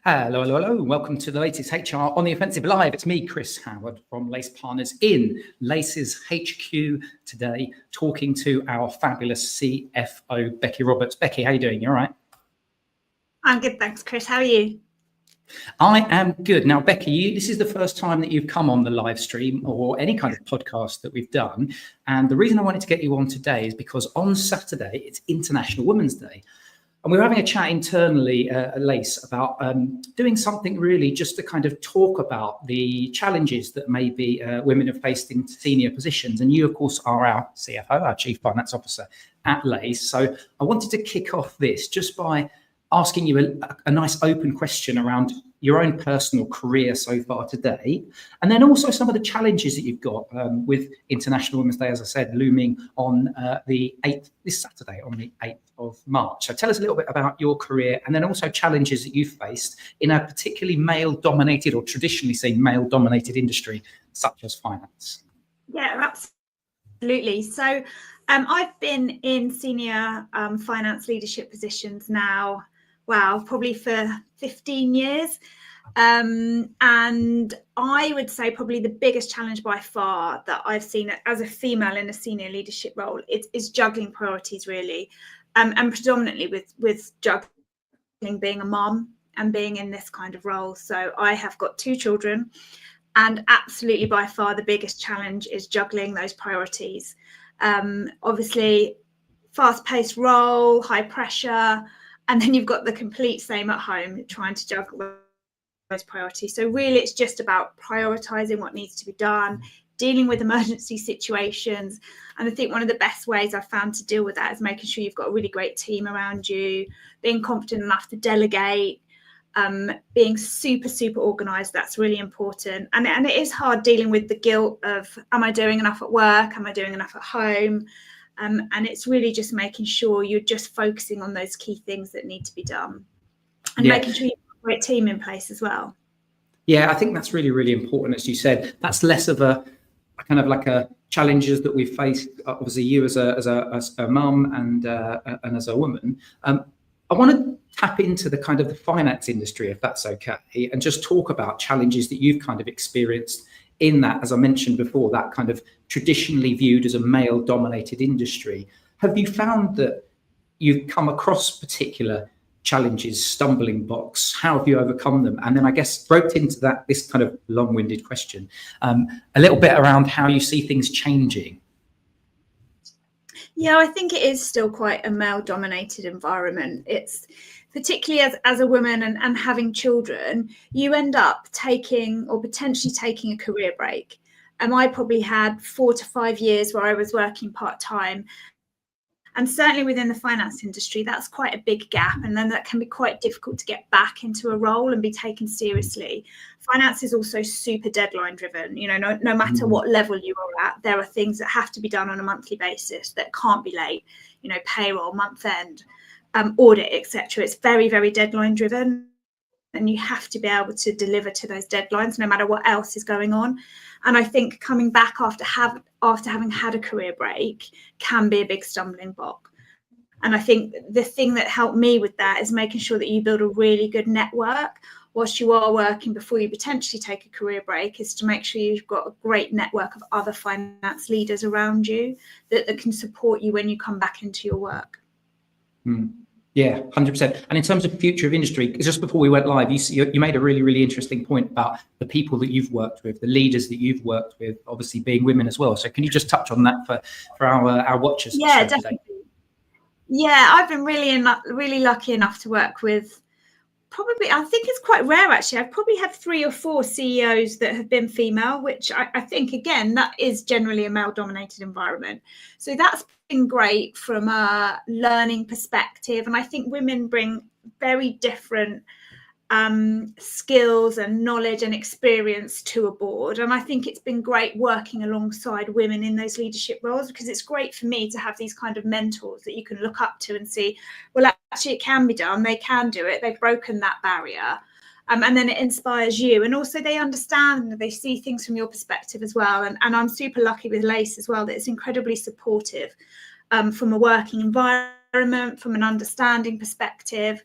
Hello, hello, hello. Welcome to the latest HR on the Offensive Live. It's me, Chris Howard from LACE Partners in LACE's HQ today, talking to our fabulous CFO, Becci Roberts. Becci, how are you doing? You all right? I'm good, thanks, Chris. How are you? I am good. Now, Becci, this is the first time that you've come on the live stream or any kind of podcast that we've done. And the reason I wanted to get you on today is because on Saturday, it's International Women's Day. And we were having a chat internally at LACE about doing something really just to kind of talk about the challenges that maybe women have faced in senior positions. And you, of course, are our CFO, our Chief Finance Officer at LACE. So I wanted to kick off this just by asking you a nice open question around your own personal career so far today, and then also some of the challenges that you've got with International Women's Day, as I said, looming on the 8th, this Saturday, on the 8th of March. So tell us a little bit about your career and then also challenges that you've faced in a particularly male-dominated or traditionally seen male-dominated industry, such as finance. Yeah, absolutely. So I've been in senior finance leadership positions now, wow, probably for 15 years. And I would say probably the biggest challenge by far that I've seen as a female in a senior leadership role is juggling priorities, really. And predominantly with juggling being a mum and being in this kind of role. So I have got 2 children, and absolutely by far the biggest challenge is juggling those priorities. Obviously, fast-paced role, high pressure, and then you've got the complete same at home, trying to juggle those priorities. So really, it's just about prioritizing what needs to be done, dealing with emergency situations. And I think one of the best ways I've found to deal with that is making sure you've got a really great team around you, being confident enough to delegate, being super, super organized. That's really important. And it is hard dealing with the guilt of, am I doing enough at work? Am I doing enough at home? And it's really just making sure you're just focusing on those key things that need to be done, and making sure you've got a great team in place as well. Yeah, I think that's really, really important. As you said, that's less of a kind of like a challenges that we've faced. Obviously, you as a mum and as a woman. I want to tap into the kind of the finance industry, if that's okay, and just talk about challenges that you've kind of experienced in that, as I mentioned before, that kind of traditionally viewed as a male-dominated industry. Have you found that you've come across particular challenges, stumbling blocks? How have you overcome them? And then I guess roped into that, this kind of long-winded question, a little bit around how you see things changing. Yeah, I think it is still quite a male-dominated environment. It's particularly as a woman and having children, you end up taking or potentially taking a career break. And I probably had 4 to 5 years where I was working part-time. And certainly within the finance industry, that's quite a big gap. And then that can be quite difficult to get back into a role and be taken seriously. Finance is also super deadline driven. You know, no matter what level you are at, there are things that have to be done on a monthly basis that can't be late, you know, payroll, month end, audit, etc. It's very, very deadline driven. And you have to be able to deliver to those deadlines, no matter what else is going on. And I think coming back after having had a career break can be a big stumbling block. And I think the thing that helped me with that is making sure that you build a really good network whilst you are working before you potentially take a career break, is to make sure you've got a great network of other finance leaders around you that can support you when you come back into your work. Yeah, 100%. And in terms of future of industry, just before we went live, you made a really, really interesting point about the people that you've worked with, the leaders that you've worked with, obviously being women as well. So can you just touch on that for our watchers? Yeah, definitely. Yeah, I've been really lucky enough to work with, probably, I think it's quite rare actually. I've probably had 3 or 4 CEOs that have been female, which I think, again, that is generally a male-dominated environment. So that's been great from a learning perspective. And I think women bring very different skills and knowledge and experience to a board. And I think it's been great working alongside women in those leadership roles, because it's great for me to have these kind of mentors that you can look up to and see, well, actually it can be done. They can do it. They've broken that barrier. And then it inspires you. And also they understand and they see things from your perspective as well. And I'm super lucky with LACE as well, that it's incredibly supportive from a working environment, from an understanding perspective.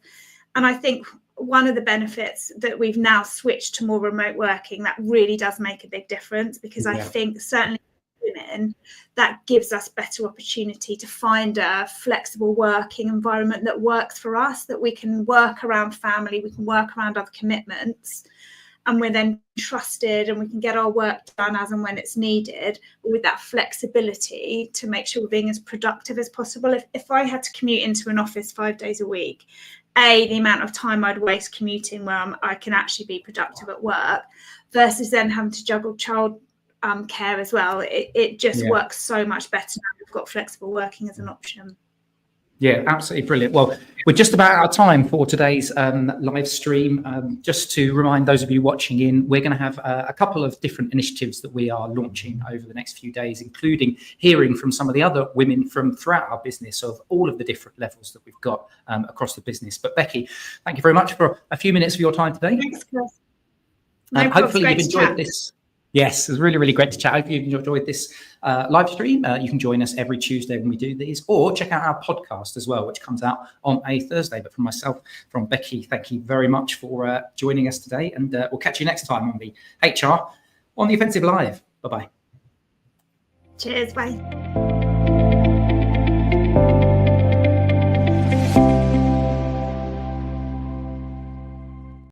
And I think one of the benefits that we've now switched to more remote working, that really does make a big difference, because I think certainly women, that gives us better opportunity to find a flexible working environment that works for us, that we can work around family, we can work around other commitments, and we're then trusted and we can get our work done as and when it's needed, with that flexibility to make sure we're being as productive as possible. If I had to commute into an office 5 days a week, the amount of time I'd waste commuting where I can actually be productive at work, versus then having to juggle child care as well. It just works so much better now we've got flexible working as an option. Yeah, absolutely brilliant. Well, we're just about out of time for today's live stream. Just to remind those of you watching in, we're going to have a couple of different initiatives that we are launching over the next few days, including hearing from some of the other women from throughout our business of all of the different levels that we've got across the business. But Becci, thank you very much for a few minutes of your time today. Thanks, Chris. Hopefully you've enjoyed this. Yes, it was really, really great to chat. I hope you enjoyed this live stream. You can join us every Tuesday when we do these, or check out our podcast as well, which comes out on a Thursday. But from myself, from Becci, thank you very much for joining us today. And we'll catch you next time on the HR on the Offensive Live. Bye-bye. Cheers. Bye.